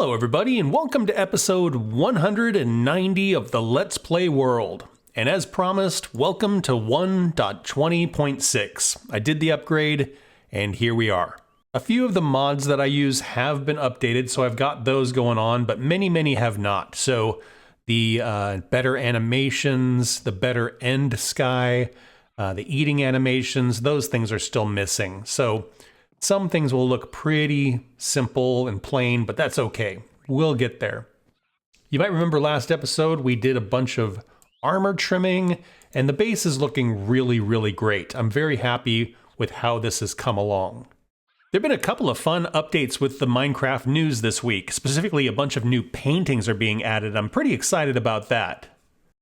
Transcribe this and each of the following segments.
Hello everybody and welcome to episode 190 of the Let's Play world. And as promised, welcome to 1.20.6. I did the upgrade and here we are. A few of the mods that I use have been updated, so I've got those going on, but many have not. So the better animations, the better end sky, the eating animations, those things are still missing. So some things will look pretty simple and plain, but that's okay. We'll get there. You might remember last episode we did a bunch of armor trimming, and the base is looking really great. I'm very happy with how this has come along. There have been a couple of fun updates with the Minecraft news this week. Specifically, a bunch of new paintings are being added. I'm pretty excited about that.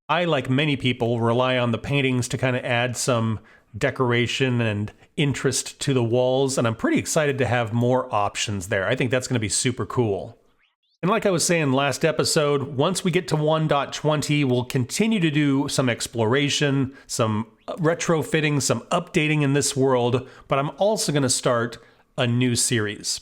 I, like many people, rely on the paintings to kind of add some decoration and interest to the walls, and I'm pretty excited to have more options there. I think that's going to be super cool. And like I was saying last episode, once we get to 1.20, we'll continue to do some exploration, some retrofitting, some updating in this world, but I'm also going to start a new series.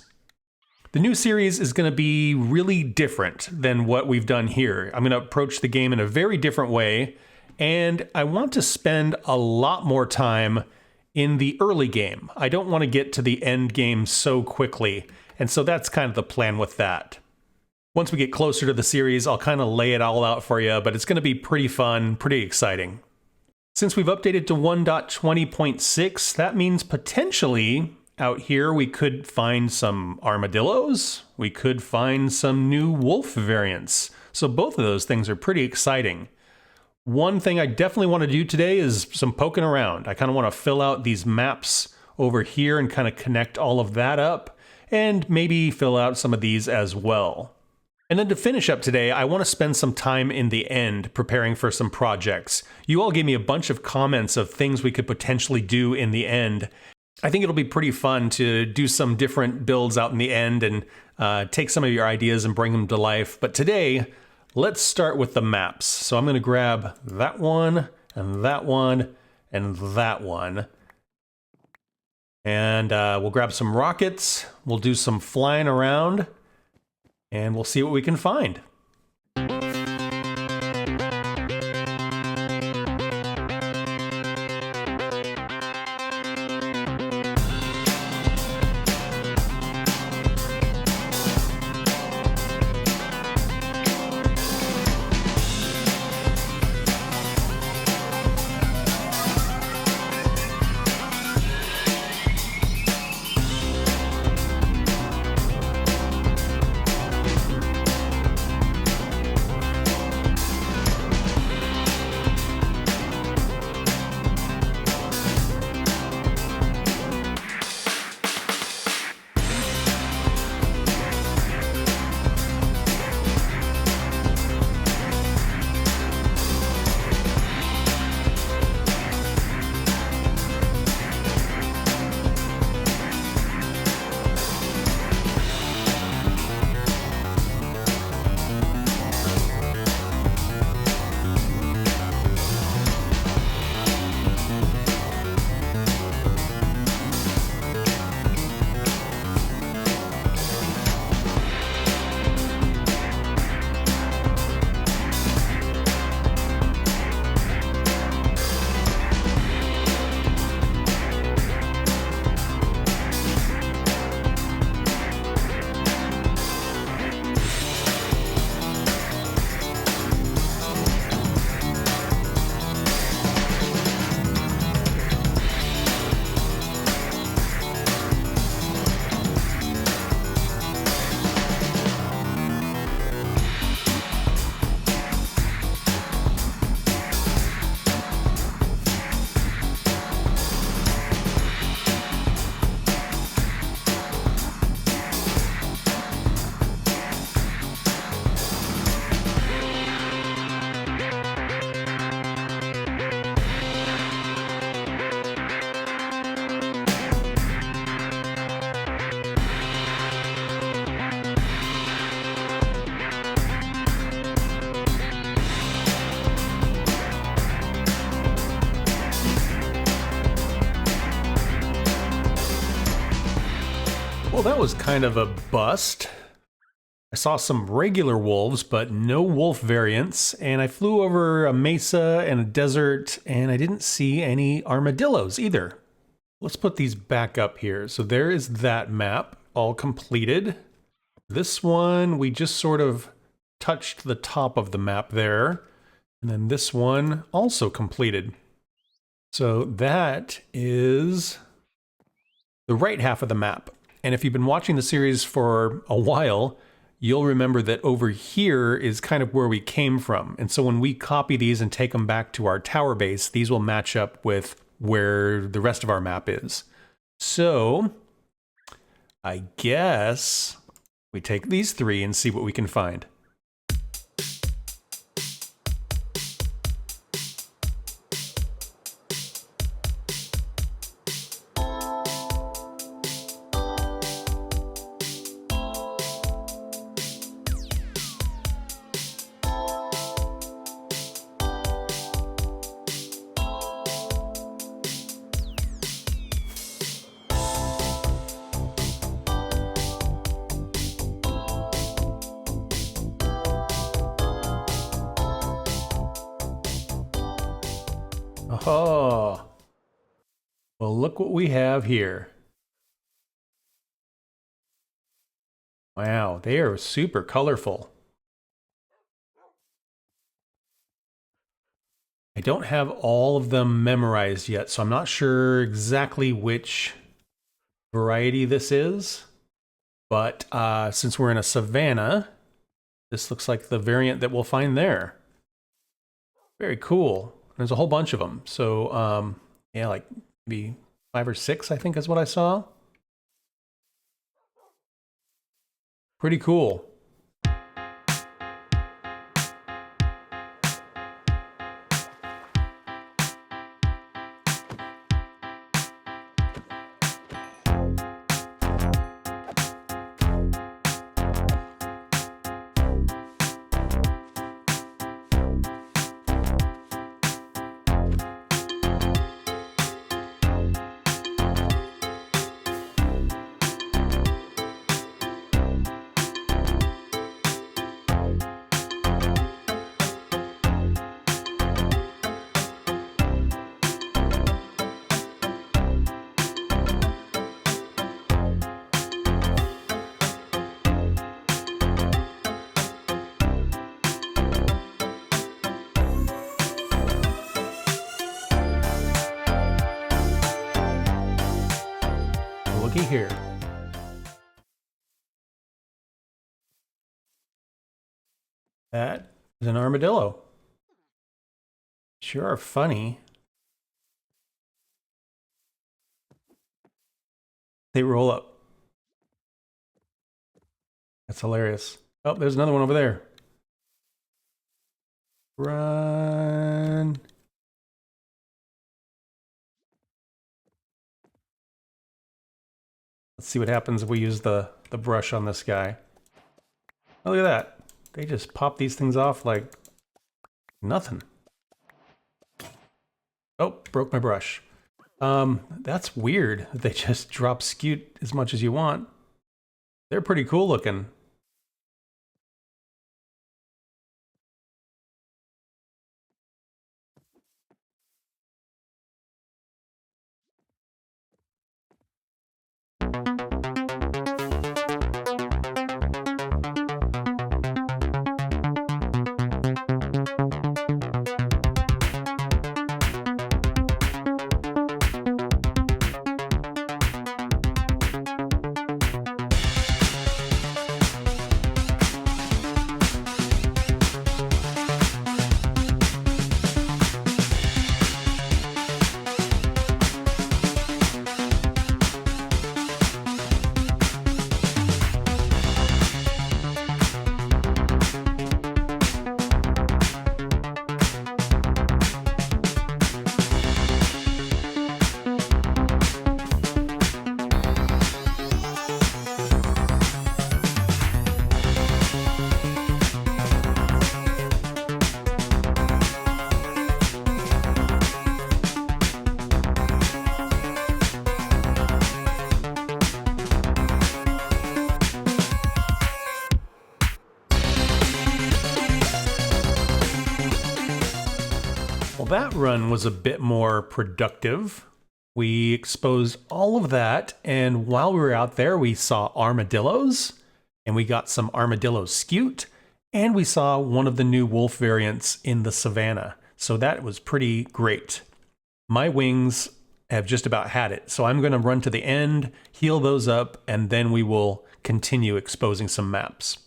The new series is going to be really different than what we've done here. I'm going to approach the game in a very different way, and I want to spend a lot more time in the early game. I don't want to get to the end game so quickly, and so that's kind of the plan with that. Once we get closer to the series, I'll kind of lay it all out for you, but it's going to be pretty fun, pretty exciting. Since we've updated to 1.20.6, that means potentially out here we could find some armadillos, we could find some new wolf variants. So both of those things are pretty exciting. One thing I definitely want to do today is some poking around. I kind of want to fill out these maps over here and kind of connect all of that up, and maybe fill out some of these as well. And then to finish up today, I want to spend some time in the end preparing for some projects. You all gave me a bunch of comments of things we could potentially do in the end. I think it'll be pretty fun to do some different builds out in the end and take some of your ideas and bring them to life. But today, let's start with the maps. So I'm going to grab that one, and that one, and that one. And we'll grab some rockets, we'll do some flying around, and we'll see what we can find. Well, that was kind of a bust. I saw some regular wolves, but no wolf variants, and I flew over a mesa and a desert, and I didn't see any armadillos either. Let's put these back up here. So there is that map, all completed. This one, we just sort of touched the top of the map there, and then this one also completed. So that is the right half of the map. And if you've been watching the series for a while, you'll remember that over here is kind of where we came from. And so when we copy these and take them back to our tower base, these will match up with where the rest of our map is. So I guess we take these three and see what we can find. Oh, well, look what we have here. Wow, they are super colorful. I don't have all of them memorized yet, so I'm not sure exactly which variety this is. But since we're in a savanna, this looks like the variant that we'll find there. Very cool. There's a whole bunch of them. So, yeah, like maybe 5 or 6, I think is what I saw. Pretty cool. Looky here. That is an armadillo. Sure are funny. They roll up. That's hilarious. Oh, there's another one over there. Run. Let's see what happens if we use the brush on this guy. Oh, look at that. They just pop these things off like nothing. Oh, broke my brush. That's weird that they just drop scoot as much as you want. They're pretty cool looking. Well, that run was a bit more productive. We exposed all of that, and while we were out there, we saw armadillos, and we got some armadillo scute, and we saw one of the new wolf variants in the savannah. So that was pretty great. My wings have just about had it, so I'm going to run to the end, heal those up, and then we will continue exposing some maps.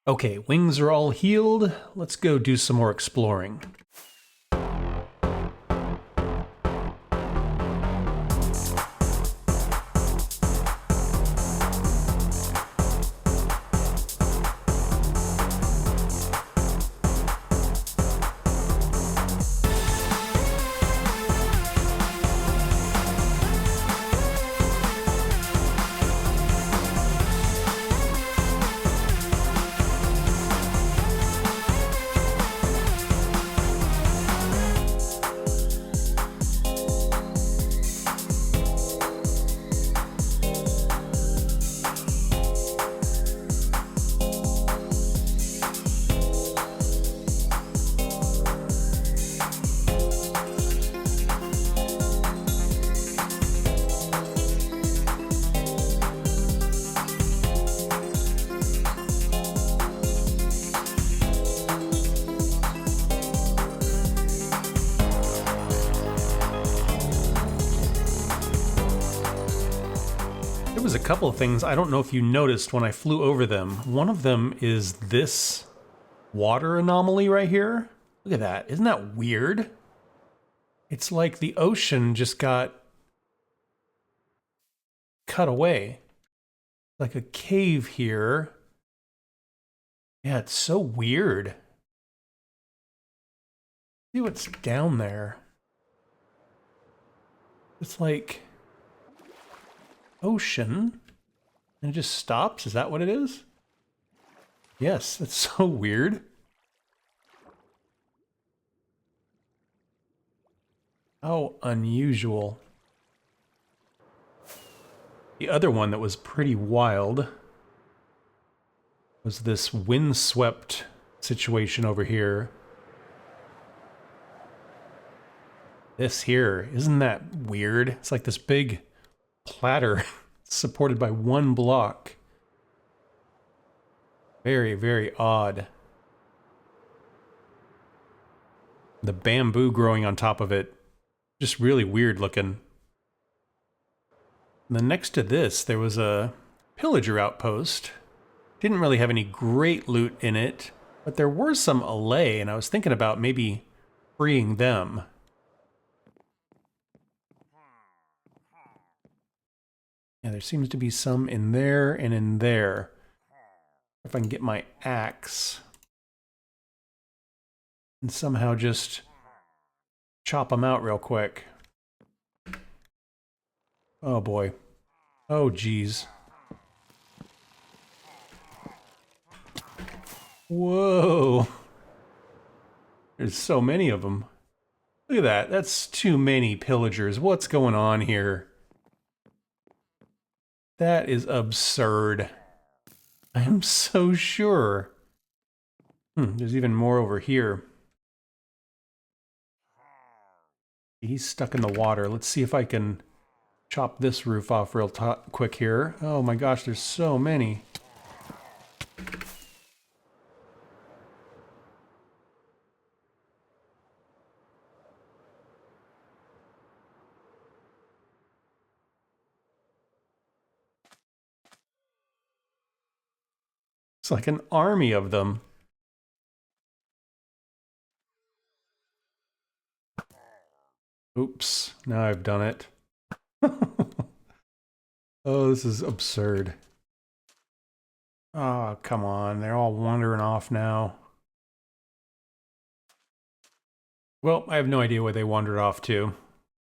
Okay, wings are all healed. Let's go do some more exploring. There was a couple of things, I don't know if you noticed when I flew over them. One of them is this water anomaly right here. Look at that. Isn't that weird? It's like the ocean just got cut away. Like a cave here. Yeah, it's so weird. See what's down there. It's like ocean, and it just stops? Is that what it is? Yes, that's so weird. How unusual. The other one that was pretty wild was this windswept situation over here. This here, isn't that weird? It's like this big platter supported by one block. Very, very odd. The bamboo growing on top of it, just really weird looking. And then next to this, there was a pillager outpost. Didn't really have any great loot in it, but there were some allay, and I was thinking about maybe freeing them. Yeah, there seems to be some in there and in there. If I can get my axe and somehow just chop them out real quick. Oh boy. Oh geez. Whoa. There's so many of them. Look at that. That's too many pillagers. What's going on here? That is absurd. I am so sure. There's even more over here. He's stuck in the water. Let's see if I can chop this roof off real quick here. Oh my gosh, there's so many. It's like an army of them. Oops, now I've done it. Oh, this is absurd. Oh, come on. They're all wandering off now. Well, I have no idea where they wandered off to.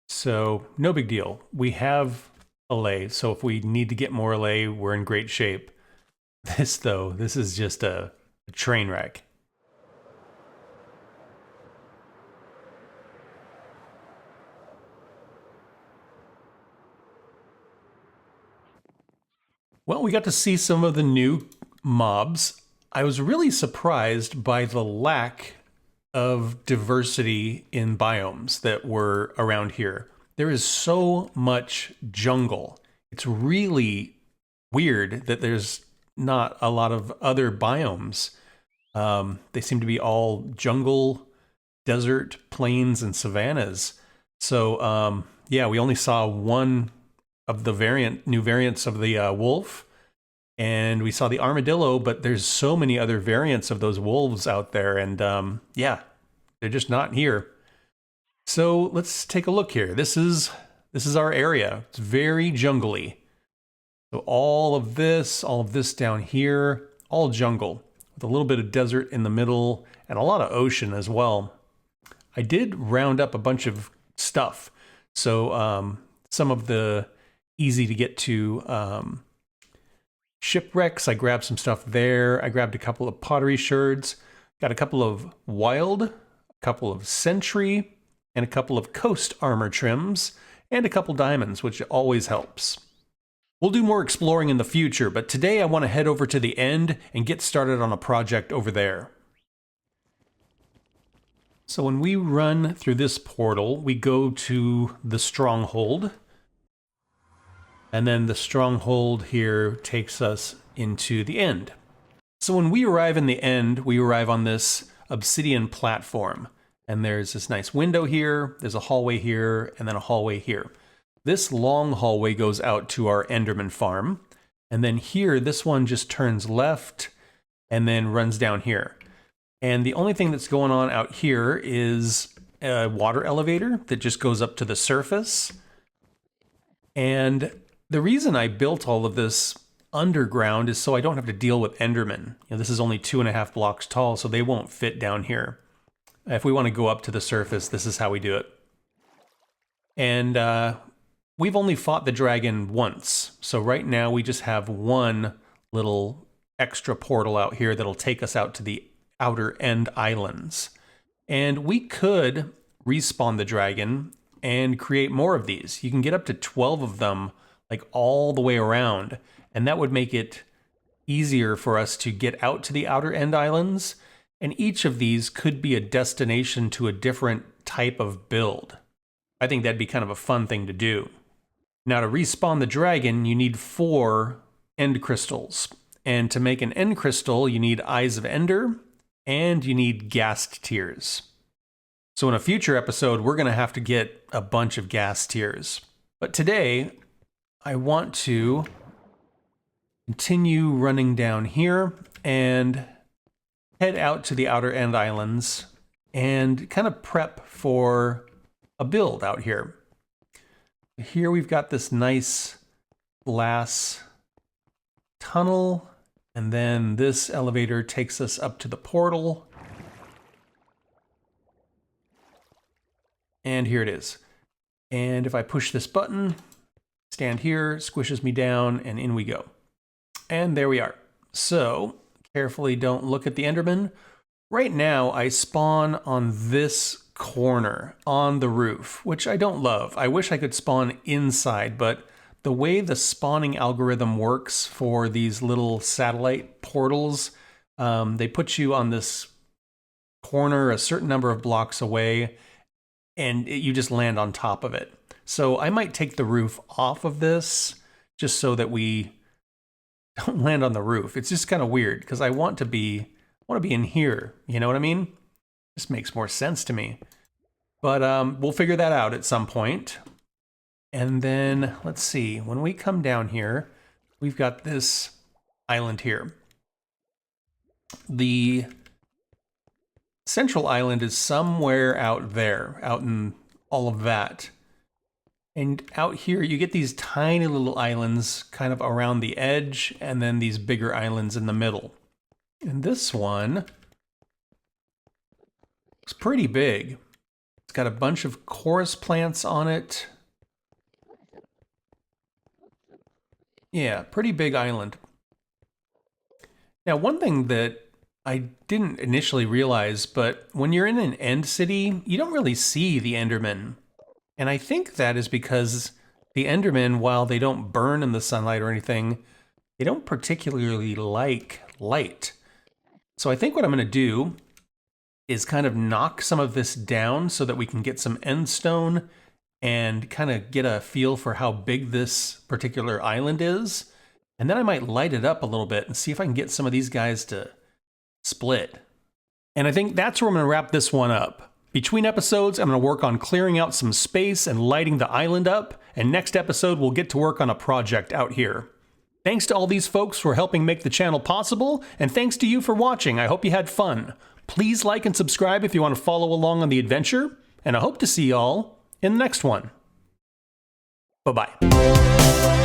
So, no big deal. We have allay, so if we need to get more allay, we're in great shape. This, though, this is just a train wreck. Well, we got to see some of the new mobs. I was really surprised by the lack of diversity in biomes that were around here. There is so much jungle. It's really weird that there's not a lot of other biomes. They seem to be all jungle, desert, plains, and savannas. So, yeah, we only saw one of the new variants of the wolf, and we saw the armadillo, but there's so many other variants of those wolves out there, and yeah, they're just not here. So let's take a look here. This is our area. It's very jungly. So all of this down here, all jungle, with a little bit of desert in the middle and a lot of ocean as well. I did round up a bunch of stuff. So some of the easy to get to shipwrecks, I grabbed some stuff there. I grabbed a couple of pottery sherds, got a couple of wild, a couple of sentry, and a couple of coast armor trims, and a couple diamonds, which always helps. We'll do more exploring in the future, but today I want to head over to the end and get started on a project over there. So when we run through this portal, we go to the stronghold. And then the stronghold here takes us into the end. So when we arrive in the end, we arrive on this obsidian platform. And there's this nice window here, there's a hallway here, and then a hallway here. This long hallway goes out to our Enderman farm. And then here, this one just turns left and then runs down here. And the only thing that's going on out here is a water elevator that just goes up to the surface. And the reason I built all of this underground is so I don't have to deal with Endermen. This is only 2.5 blocks tall, so they won't fit down here. If we want to go up to the surface, this is how we do it. And we've only fought the dragon once. So right now we just have one little extra portal out here that'll take us out to the outer end islands. And we could respawn the dragon and create more of these. You can get up to 12 of them, like all the way around. And that would make it easier for us to get out to the outer end islands. And each of these could be a destination to a different type of build. I think that'd be kind of a fun thing to do. Now, to respawn the dragon, you need 4 end crystals. And to make an end crystal, you need Eyes of Ender, and you need Ghast Tears. So in a future episode, we're going to have to get a bunch of Ghast Tears. But today, I want to continue running down here and head out to the outer end islands and kind of prep for a build out here. Here we've got this nice glass tunnel, and then this elevator takes us up to the portal. And here it is. And if I push this button, stand here, squishes me down, and in we go. And there we are. So, carefully don't look at the Enderman. Right now, I spawn on this corner on the roof, which I don't love. I wish I could spawn inside, but the way the spawning algorithm works for these little satellite portals, they put you on this corner a certain number of blocks away, and you just land on top of it. So I might take the roof off of this just so that we don't land on the roof. It's just kind of weird because I want to be in here. You know what I mean? This makes more sense to me. But we'll figure that out at some point. And then let's see, when we come down here, we've got this island here. The central island is somewhere out there, out in all of that. And out here, you get these tiny little islands kind of around the edge, and then these bigger islands in the middle. And this one is pretty big. It's got a bunch of chorus plants on it. Yeah, pretty big island. Now, one thing that I didn't initially realize, but when you're in an end city, you don't really see the Endermen. And I think that is because the Endermen, while they don't burn in the sunlight or anything, they don't particularly like light. So I think what I'm going to do is kind of knock some of this down so that we can get some end stone and kind of get a feel for how big this particular island is. And then I might light it up a little bit and see if I can get some of these guys to split. And I think that's where I'm going to wrap this one up. Between episodes, I'm going to work on clearing out some space and lighting the island up, and next episode we'll get to work on a project out here. Thanks to all these folks for helping make the channel possible, and thanks to you for watching. I hope you had fun. Please like and subscribe if you want to follow along on the adventure, and I hope to see y'all in the next one. Bye-bye.